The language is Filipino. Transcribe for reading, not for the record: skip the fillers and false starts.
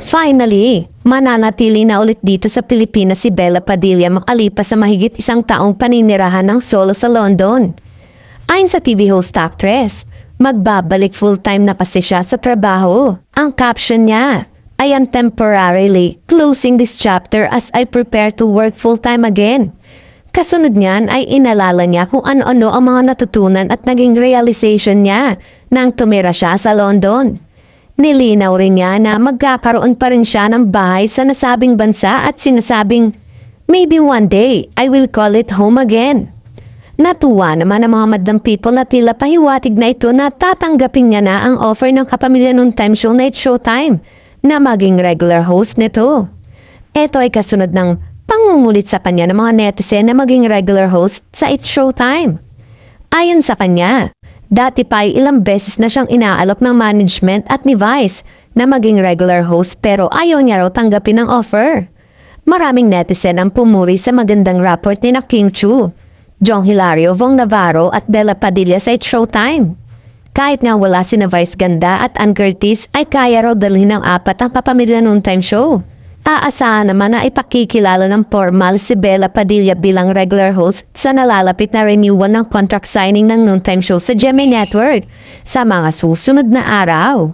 Finally, mananatili na ulit dito sa Pilipinas si Bella Padilla makalipas sa mahigit isang taong paninirahan ng solo sa London. Ayon sa TV host actress, magbabalik full-time na kasi siya sa trabaho. Ang caption niya, "I am temporarily closing this chapter as I prepare to work full-time again." Kasunod niyan ay inalala niya kung ano-ano ang mga natutunan at naging realization niya nang tumira siya sa London. Nilinaw rin niya na magkakaroon pa rin siya ng bahay sa nasabing bansa at sinasabing, "Maybe one day, I will call it home again." Natuwa naman ang mga madam people na tila pahiwatig na ito na tatanggapin niya na ang offer ng kapamilya ng time show na It's Showtime na maging regular host nito. Ito ay kasunod ng pangungulit sa kanya ng mga netizen na maging regular host sa It's Showtime. Ayon sa kanya, dati pa ay ilang beses na siyang inaalok ng management at ni Vice na maging regular host pero ayaw niya raw tanggapin ang offer. Maraming netizen ang pumuri sa magandang rapport ni King Chu, Jong Hilario, Vong Navarro at Bella Padilla sa It's Showtime. Kahit nga wala si na Vice Ganda at Ann Curtis ay kaya raw dalhin ng 4 ang papamilya noong time show. Aasahan naman na ipakikilala ng formal si Bella Padilla bilang regular host sa nalalapit na renewal ng contract signing ng noontime show sa GMA Network sa mga susunod na araw.